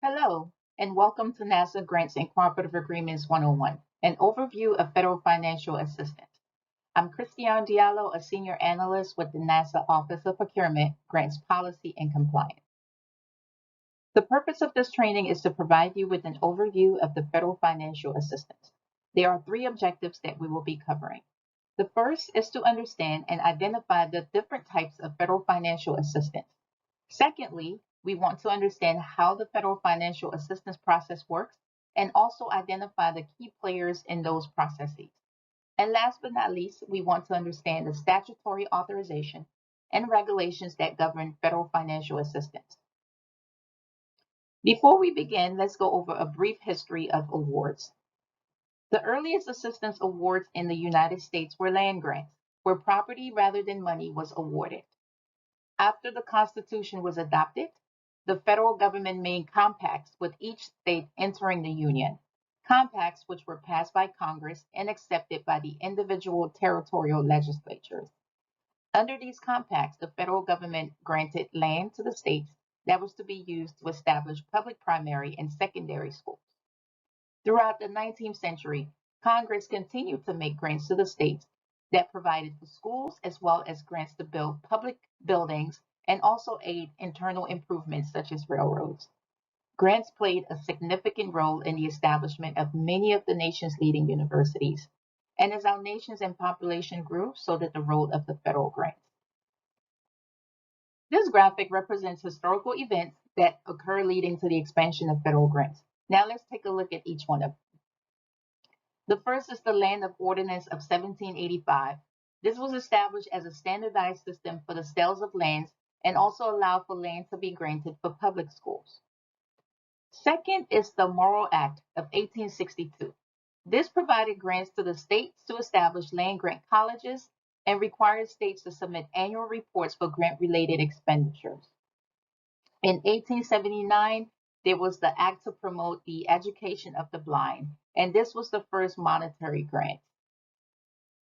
Hello, and welcome to NASA Grants and Cooperative Agreements 101, an overview of federal financial assistance. I'm Christiane Diallo, a senior analyst with the NASA Office of Procurement, Grants Policy and Compliance. The purpose of this training is to provide you with an overview of the federal financial assistance. There are three objectives that we will be covering. The first is to understand and identify the different types of federal financial assistance. Secondly, we want to understand how the federal financial assistance process works and also identify the key players in those processes. And last but not least, we want to understand the statutory authorization and regulations that govern federal financial assistance. Before we begin, let's go over a brief history of awards. The earliest assistance awards in the United States were land grants, where property rather than money was awarded. After the Constitution was adopted, the federal government made compacts with each state entering the Union, compacts which were passed by Congress and accepted by the individual territorial legislatures. Under these compacts, the federal government granted land to the states that was to be used to establish public primary and secondary schools. Throughout the 19th century, Congress continued to make grants to the states that provided for schools as well as grants to build public buildings and also aid internal improvements such as railroads. Grants played a significant role in the establishment of many of the nation's leading universities. And as our nations and population grew, so did the role of the federal grants. This graphic represents historical events that occur leading to the expansion of federal grants. Now let's take a look at each one of them. The first is the Land of Ordinance of 1785. This was established as a standardized system for the sales of lands and also allowed for land to be granted for public schools. Second is the Morrill Act of 1862. This provided grants to the states to establish land grant colleges and required states to submit annual reports for grant-related expenditures. In 1879, there was the Act to promote the education of the blind, and this was the first monetary grant.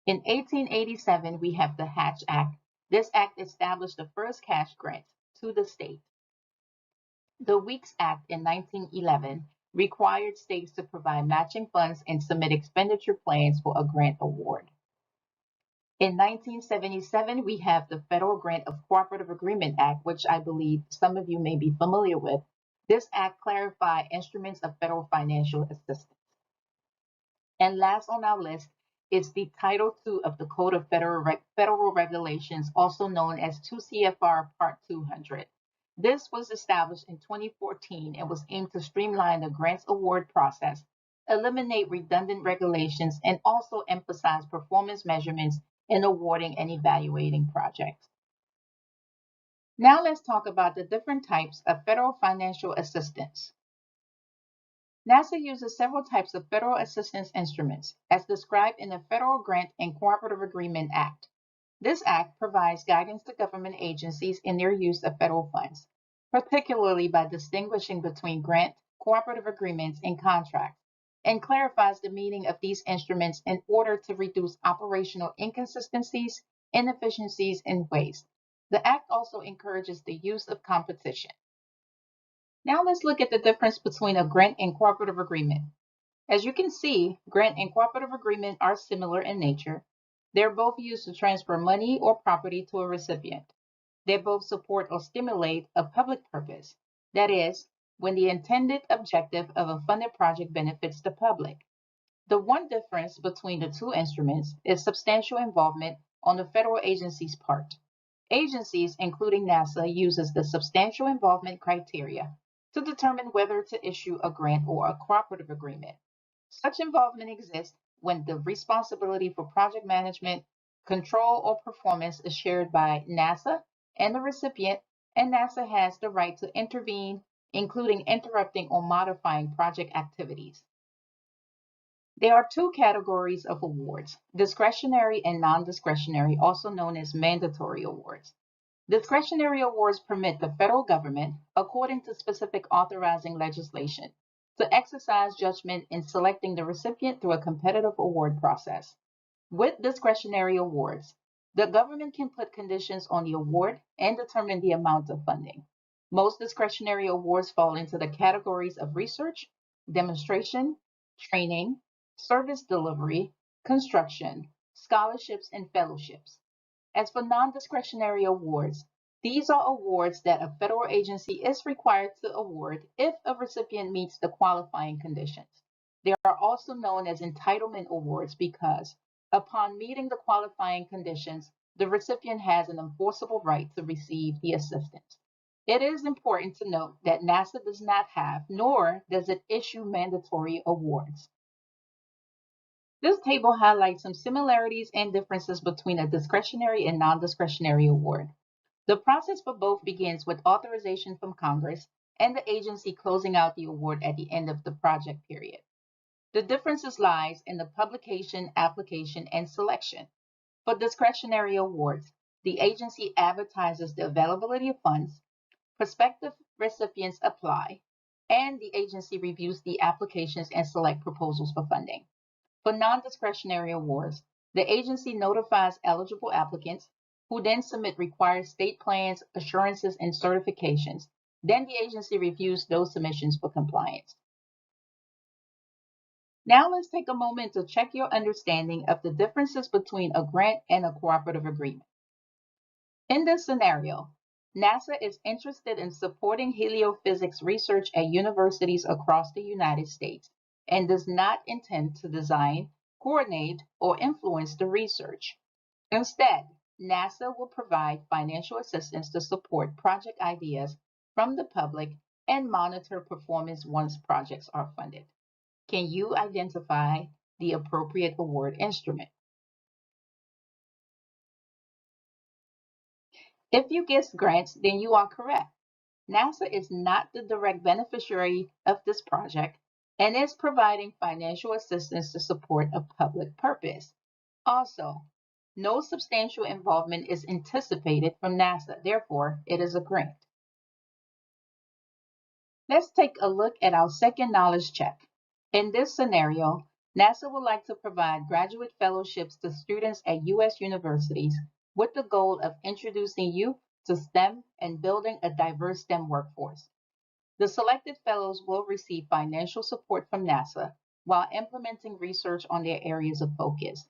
In 1887, we have the Hatch Act. This act established the first cash grant to the state. The Weeks Act in 1911 required states to provide matching funds and submit expenditure plans for a grant award. In 1977, we have the Federal Grant of Cooperative Agreement Act, which I believe some of you may be familiar with. This act clarified instruments of federal financial assistance. And last on our list is the Title II of the Code of Federal Regulations, also known as 2 CFR Part 200. This was established in 2014 and was aimed to streamline the grants award process, eliminate redundant regulations, and also emphasize performance measurements in awarding and evaluating projects. Now let's talk about the different types of federal financial assistance. NASA uses several types of federal assistance instruments, as described in the Federal Grant and Cooperative Agreement Act. This act provides guidance to government agencies in their use of federal funds, particularly by distinguishing between grant, cooperative agreements, and contracts, and clarifies the meaning of these instruments in order to reduce operational inconsistencies, inefficiencies, and waste. The act also encourages the use of competition. Now let's look at the difference between a grant and cooperative agreement. As you can see, grant and cooperative agreement are similar in nature. They're both used to transfer money or property to a recipient. They both support or stimulate a public purpose. That is, when the intended objective of a funded project benefits the public. The one difference between the two instruments is substantial involvement on the federal agency's part. Agencies, including NASA, uses the substantial involvement criteria to determine whether to issue a grant or a cooperative agreement. Such involvement exists when the responsibility for project management, control, or performance is shared by NASA and the recipient, and NASA has the right to intervene, including interrupting or modifying project activities. There are two categories of awards, discretionary and non-discretionary, also known as mandatory awards. Discretionary awards permit the federal government, according to specific authorizing legislation, to exercise judgment in selecting the recipient through a competitive award process. With discretionary awards, the government can put conditions on the award and determine the amount of funding. Most discretionary awards fall into the categories of research, demonstration, training, service delivery, construction, scholarships, and fellowships. As for non-discretionary awards, these are awards that a federal agency is required to award if a recipient meets the qualifying conditions. They are also known as entitlement awards because, upon meeting the qualifying conditions, the recipient has an enforceable right to receive the assistance. It is important to note that NASA does not have, nor does it issue mandatory awards. This table highlights some similarities and differences between a discretionary and non-discretionary award. The process for both begins with authorization from Congress and the agency closing out the award at the end of the project period. The differences lies in the publication, application, and selection. For discretionary awards, the agency advertises the availability of funds, prospective recipients apply, and the agency reviews the applications and select proposals for funding. For non-discretionary awards, the agency notifies eligible applicants who then submit required state plans, assurances, and certifications. Then the agency reviews those submissions for compliance. Now let's take a moment to check your understanding of the differences between a grant and a cooperative agreement. In this scenario, NASA is interested in supporting heliophysics research at universities across the United States and does not intend to design, coordinate, or influence the research. Instead, NASA will provide financial assistance to support project ideas from the public and monitor performance once projects are funded. Can you identify the appropriate award instrument? If you guessed grants, then you are correct. NASA is not the direct beneficiary of this project and is providing financial assistance to support a public purpose. Also, no substantial involvement is anticipated from NASA, therefore, it is a grant. Let's take a look at our second knowledge check. In this scenario, NASA would like to provide graduate fellowships to students at U.S. universities with the goal of introducing youth to STEM and building a diverse STEM workforce. The selected fellows will receive financial support from NASA while implementing research on their areas of focus.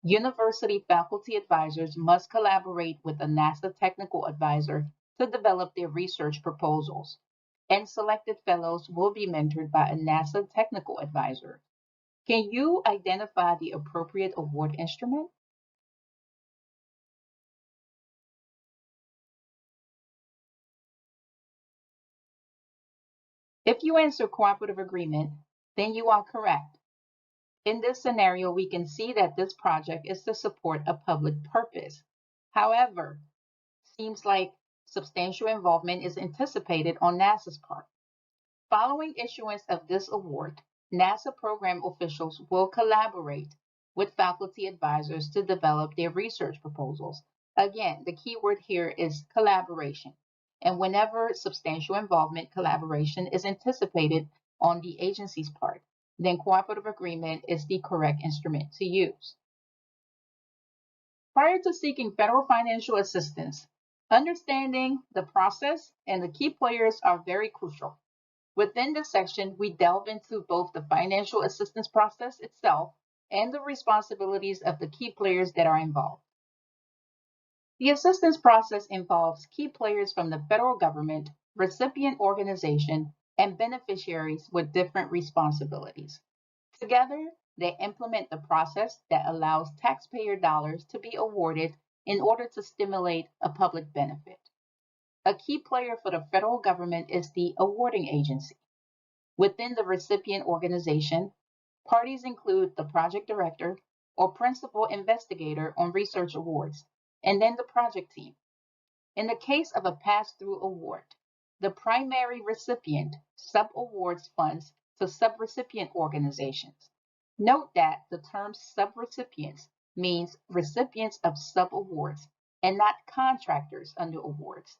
University faculty advisors must collaborate with a NASA technical advisor to develop their research proposals, and selected fellows will be mentored by a NASA technical advisor. Can you identify the appropriate award instrument? If you answer cooperative agreement, then you are correct. In this scenario, we can see that this project is to support a public purpose. However, seems like substantial involvement is anticipated on NASA's part. Following issuance of this award, NASA program officials will collaborate with faculty advisors to develop their research proposals. Again, the key word here is collaboration. And whenever substantial involvement, collaboration is anticipated on the agency's part, then cooperative agreement is the correct instrument to use. Prior to seeking federal financial assistance, understanding the process and the key players are very crucial. Within this section, we delve into both the financial assistance process itself and the responsibilities of the key players that are involved. The assistance process involves key players from the federal government, recipient organization, and beneficiaries with different responsibilities. Together, they implement the process that allows taxpayer dollars to be awarded in order to stimulate a public benefit. A key player for the federal government is the awarding agency. Within the recipient organization, parties include the project director or principal investigator on research awards, and then the project team. In the case of a pass-through award, the primary recipient subawards funds to subrecipient organizations. Note that the term subrecipients means recipients of subawards and not contractors under awards.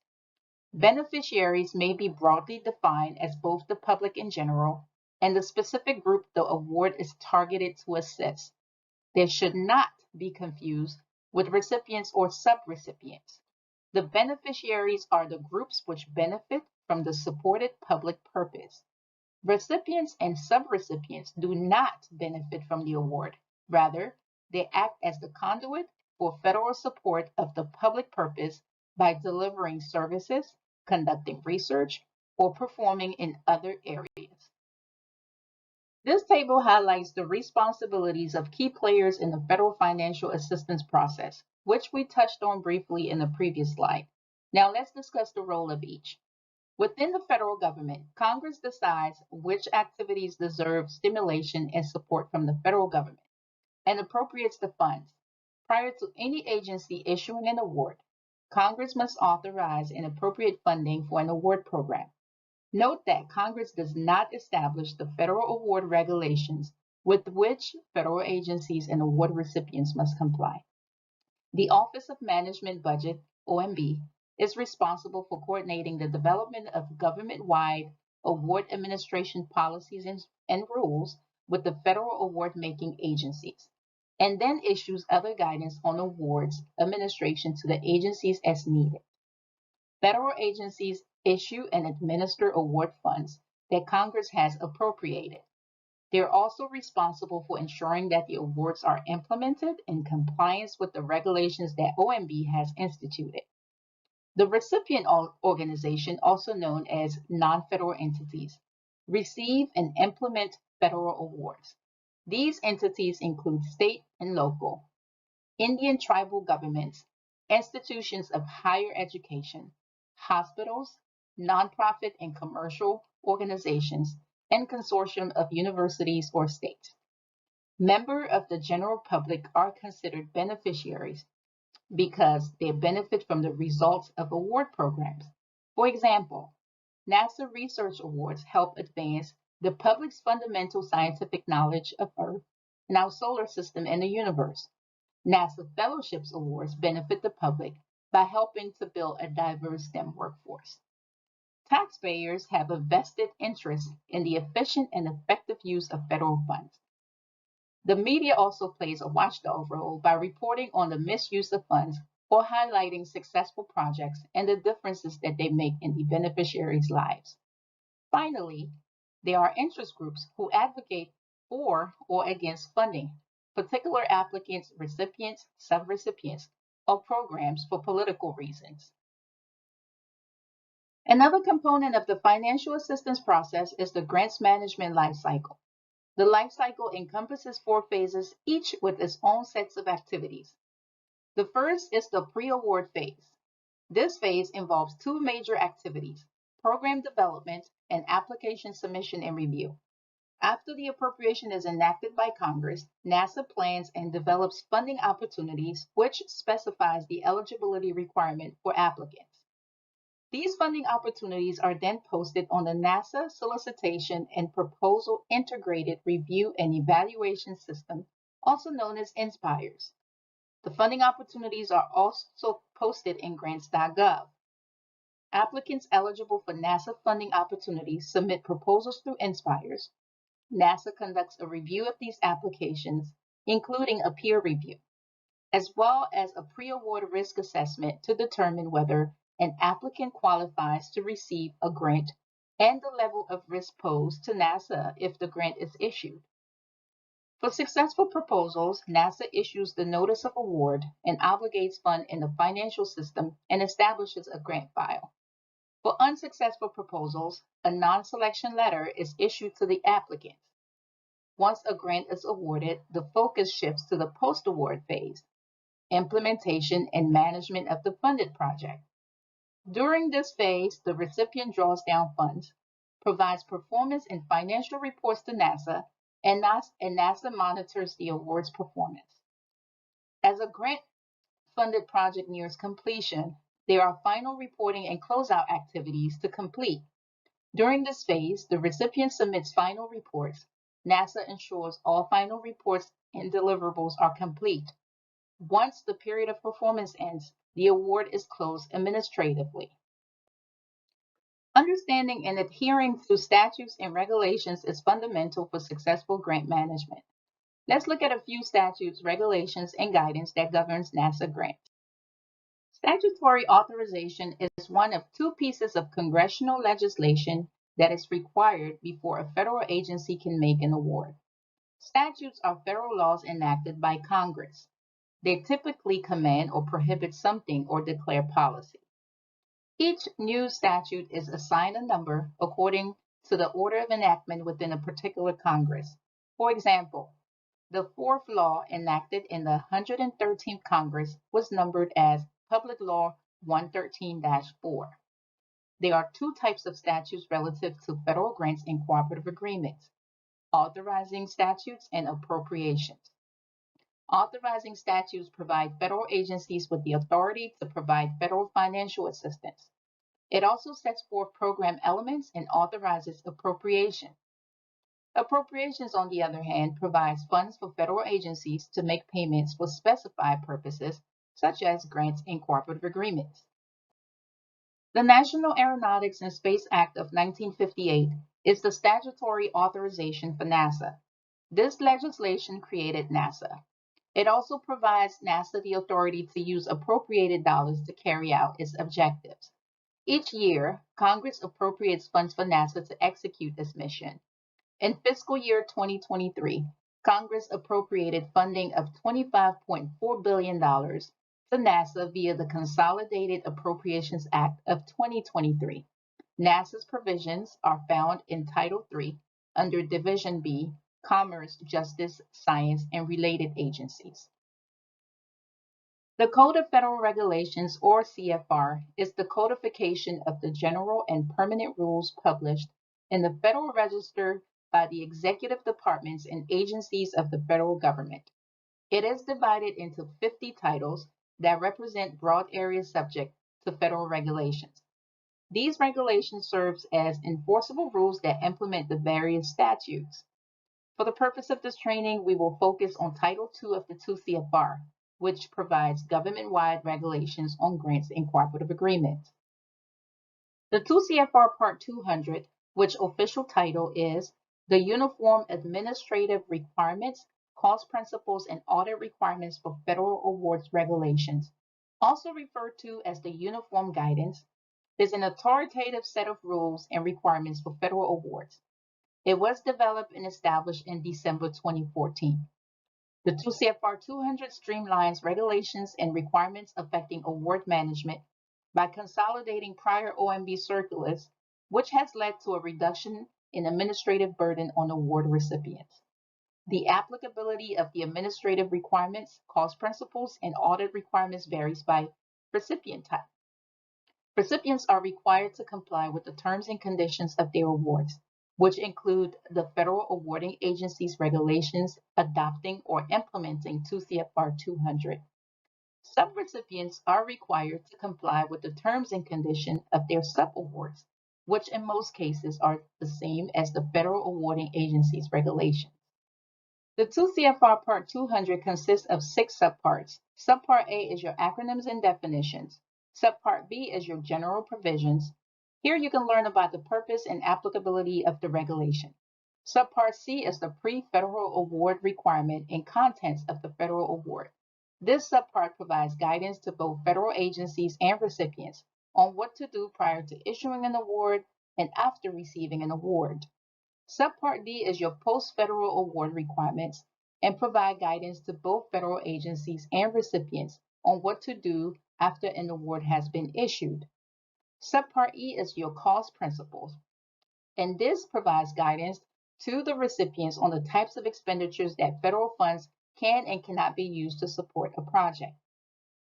Beneficiaries may be broadly defined as both the public in general and the specific group the award is targeted to assist. They should not be confused with recipients or subrecipients. The beneficiaries are the groups which benefit from the supported public purpose. Recipients and subrecipients do not benefit from the award. Rather, they act as the conduit for federal support of the public purpose by delivering services, conducting research, or performing in other areas. This table highlights the responsibilities of key players in the federal financial assistance process, which we touched on briefly in the previous slide. Now let's discuss the role of each. Within the federal government, Congress decides which activities deserve stimulation and support from the federal government and appropriates the funds. Prior to any agency issuing an award, Congress must authorize and appropriate funding for an award program. Note that Congress does not establish the federal award regulations with which federal agencies and award recipients must comply. The Office of Management Budget, OMB, is responsible for coordinating the development of government-wide award administration policies and rules with the federal award-making agencies, and then issues other guidance on awards administration to the agencies as needed. Federal agencies issue and administer award funds that Congress has appropriated. They are also responsible for ensuring that the awards are implemented in compliance with the regulations that OMB has instituted. The recipient organization, also known as non-federal entities, receive and implement federal awards. These entities include state and local, Indian tribal governments, institutions of higher education, hospitals, nonprofit and commercial organizations, and consortium of universities or states. Members of the general public are considered beneficiaries because they benefit from the results of award programs. For example, NASA Research Awards help advance the public's fundamental scientific knowledge of Earth and our solar system and the universe. NASA Fellowships Awards benefit the public by helping to build a diverse STEM workforce. Taxpayers have a vested interest in the efficient and effective use of federal funds. The media also plays a watchdog role by reporting on the misuse of funds or highlighting successful projects and the differences that they make in the beneficiaries' lives. Finally, there are interest groups who advocate for or against funding particular applicants, recipients, subrecipients, or programs for political reasons. Another component of the financial assistance process is the grants management lifecycle. The life cycle encompasses 4 phases, each with its own sets of activities. The first is the pre-award phase. This phase involves 2 major activities, program development and application submission and review. After the appropriation is enacted by Congress, NASA plans and develops funding opportunities, which specifies the eligibility requirement for applicants. These funding opportunities are then posted on the NASA Solicitation and Proposal Integrated Review and Evaluation System, also known as INSPIRES. The funding opportunities are also posted in grants.gov. Applicants eligible for NASA funding opportunities submit proposals through INSPIRES. NASA conducts a review of these applications, including a peer review, as well as a pre-award risk assessment to determine whether an applicant qualifies to receive a grant and the level of risk posed to NASA if the grant is issued. For successful proposals, NASA issues the notice of award and obligates funds in the financial system and establishes a grant file. For unsuccessful proposals, a non-selection letter is issued to the applicant. Once a grant is awarded, the focus shifts to the post-award phase, implementation and management of the funded project. During this phase, the recipient draws down funds, provides performance and financial reports to NASA, and NASA monitors the award's performance. As a grant-funded project nears completion, there are final reporting and closeout activities to complete. During this phase, the recipient submits final reports. NASA ensures all final reports and deliverables are complete. Once the period of performance ends, the award is closed administratively. Understanding and adhering to statutes and regulations is fundamental for successful grant management. Let's look at a few statutes, regulations, and guidance that governs NASA grants. Statutory authorization is one of two pieces of congressional legislation that is required before a federal agency can make an award. Statutes are federal laws enacted by Congress. They typically command or prohibit something or declare policy. Each new statute is assigned a number according to the order of enactment within a particular Congress. For example, the fourth law enacted in the 113th Congress was numbered as Public Law 113-4. There are two types of statutes relative to federal grants and cooperative agreements: authorizing statutes and appropriations. Authorizing statutes provide federal agencies with the authority to provide federal financial assistance. It also sets forth program elements and authorizes appropriation. Appropriations, on the other hand, provides funds for federal agencies to make payments for specified purposes, such as grants and cooperative agreements. The National Aeronautics and Space Act of 1958 is the statutory authorization for NASA. This legislation created NASA. It also provides NASA the authority to use appropriated dollars to carry out its objectives. Each year, Congress appropriates funds for NASA to execute this mission. In fiscal year 2023, Congress appropriated funding of $25.4 billion to NASA via the Consolidated Appropriations Act of 2023. NASA's provisions are found in Title III under Division B, Commerce, Justice, Science, and Related Agencies. The Code of Federal Regulations, or CFR, is the codification of the general and permanent rules published in the Federal Register by the executive departments and agencies of the federal government. It is divided into 50 titles that represent broad areas subject to federal regulations. These regulations serve as enforceable rules that implement the various statutes. For the purpose of this training, we will focus on Title II of the 2 CFR, which provides government-wide regulations on grants and cooperative agreements. The 2 CFR Part 200, which official title is the Uniform Administrative Requirements, Cost Principles, and Audit Requirements for Federal Awards Regulations, also referred to as the Uniform Guidance, is an authoritative set of rules and requirements for federal awards. It was developed and established in December 2014. The 2 CFR 200 streamlines regulations and requirements affecting award management by consolidating prior OMB circulars, which has led to a reduction in administrative burden on award recipients. The applicability of the administrative requirements, cost principles, and audit requirements varies by recipient type. Recipients are required to comply with the terms and conditions of their awards, which include the federal awarding agency's regulations adopting or implementing 2 CFR 200. Subrecipients are required to comply with the terms and conditions of their subawards, which in most cases are the same as the federal awarding agency's regulations. The 2 CFR Part 200 consists of 6 subparts. Subpart A is your acronyms and definitions. Subpart B is your general provisions. Here you can learn about the purpose and applicability of the regulation. Subpart C is the pre-federal award requirement and contents of the federal award. This subpart provides guidance to both federal agencies and recipients on what to do prior to issuing an award and after receiving an award. Subpart D is your post-federal award requirements and provide guidance to both federal agencies and recipients on what to do after an award has been issued. Subpart E is your cost principles, and this provides guidance to the recipients on the types of expenditures that federal funds can and cannot be used to support a project.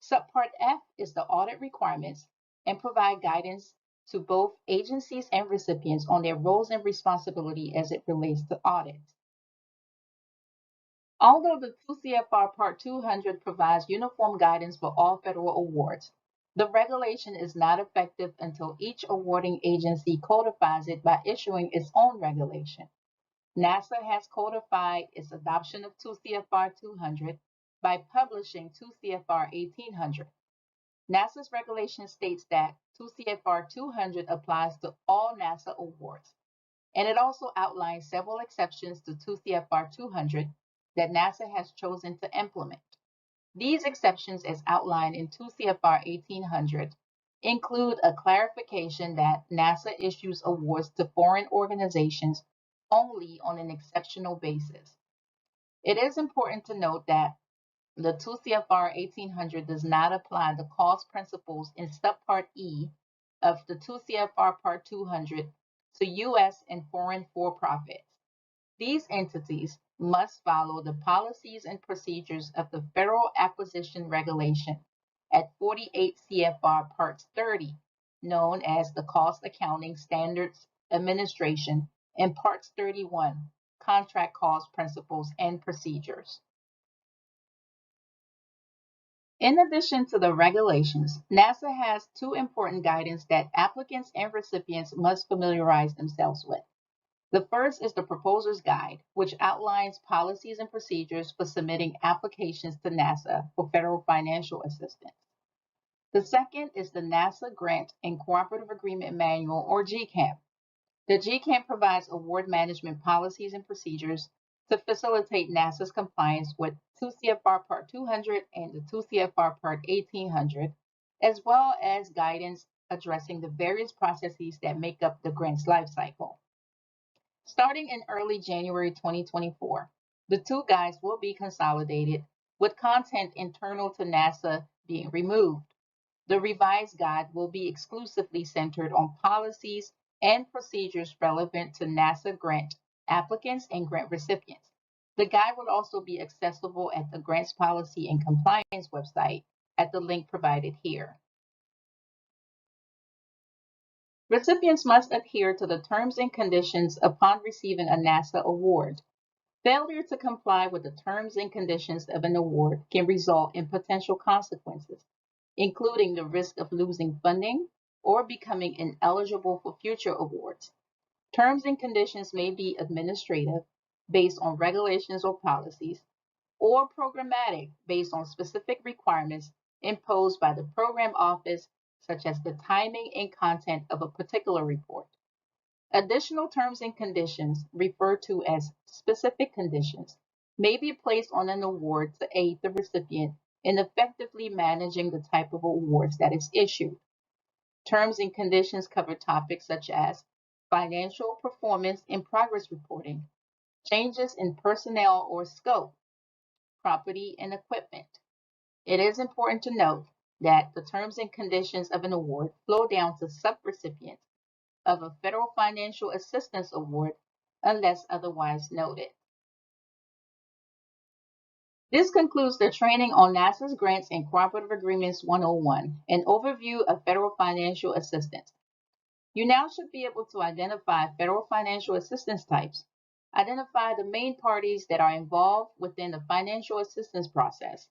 Subpart F is the audit requirements and provide guidance to both agencies and recipients on their roles and responsibility as it relates to audits. Although the 2 CFR Part 200 provides uniform guidance for all federal awards, the regulation is not effective until each awarding agency codifies it by issuing its own regulation. NASA has codified its adoption of 2 CFR 200 by publishing 2 CFR 1800. NASA's regulation states that 2 CFR 200 applies to all NASA awards, and it also outlines several exceptions to 2 CFR 200 that NASA has chosen to implement. These exceptions, as outlined in 2 CFR 1800, include a clarification that NASA issues awards to foreign organizations only on an exceptional basis. It is important to note that the 2 CFR 1800 does not apply the cost principles in subpart E of the 2 CFR Part 200 to U.S. and foreign for-profits. These entities must follow the policies and procedures of the Federal Acquisition Regulation at 48 CFR Part 30, known as the Cost Accounting Standards Administration, and Part 31, Contract Cost Principles and Procedures. In addition to the regulations, NASA has two important guidance that applicants and recipients must familiarize themselves with. The first is the Proposer's Guide, which outlines policies and procedures for submitting applications to NASA for federal financial assistance. The second is the NASA Grant and Cooperative Agreement Manual, or GCAM. The GCAM provides award management policies and procedures to facilitate NASA's compliance with 2 CFR Part 200 and the 2 CFR Part 1800, as well as guidance addressing the various processes that make up the grant's lifecycle. Starting in early January 2024, the two guides will be consolidated, with content internal to NASA being removed. The revised guide will be exclusively centered on policies and procedures relevant to NASA grant applicants and grant recipients. The guide will also be accessible at the Grants Policy and Compliance website at the link provided here. Recipients must adhere to the terms and conditions upon receiving a NASA award. Failure to comply with the terms and conditions of an award can result in potential consequences, including the risk of losing funding or becoming ineligible for future awards. Terms and conditions may be administrative, based on regulations or policies, or programmatic, based on specific requirements imposed by the program office, such as the timing and content of a particular report. Additional terms and conditions, referred to as specific conditions, may be placed on an award to aid the recipient in effectively managing the type of awards that is issued. Terms and conditions cover topics such as financial performance and progress reporting, changes in personnel or scope, property and equipment. It is important to note that the terms and conditions of an award flow down to subrecipients of a federal financial assistance award unless otherwise noted. This concludes the training on NASA's Grants and Cooperative Agreements 101, an overview of federal financial assistance. You now should be able to identify federal financial assistance types, identify the main parties that are involved within the financial assistance process,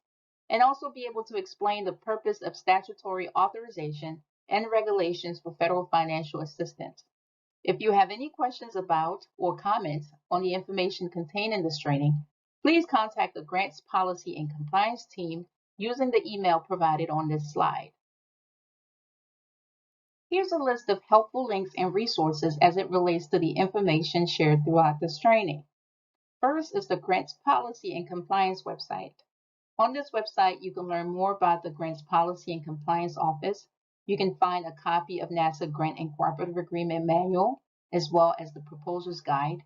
and also be able to explain the purpose of statutory authorization and regulations for federal financial assistance. If you have any questions about or comments on the information contained in this training, please contact the Grants Policy and Compliance team using the email provided on this slide. Here's a list of helpful links and resources as it relates to the information shared throughout this training. First is the Grants Policy and Compliance website. On this website, you can learn more about the Grants Policy and Compliance Office. You can find a copy of NASA Grant and Cooperative Agreement Manual, as well as the Proposer's Guide.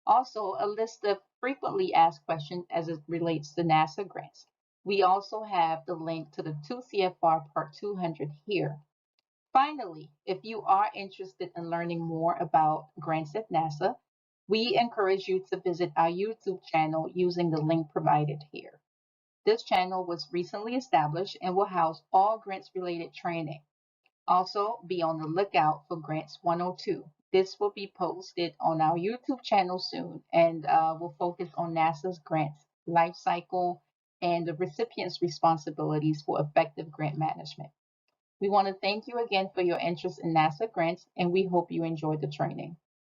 Also, a list of frequently asked questions as it relates to NASA grants. We also have the link to the 2 CFR Part 200 here. Finally, if you are interested in learning more about grants at NASA, we encourage you to visit our YouTube channel using the link provided here. This channel was recently established and will house all grants-related training. Also, be on the lookout for Grants 102. This will be posted on our YouTube channel soon and will focus on NASA's grants life cycle and the recipient's responsibilities for effective grant management. We want to thank you again for your interest in NASA grants, and we hope you enjoyed the training.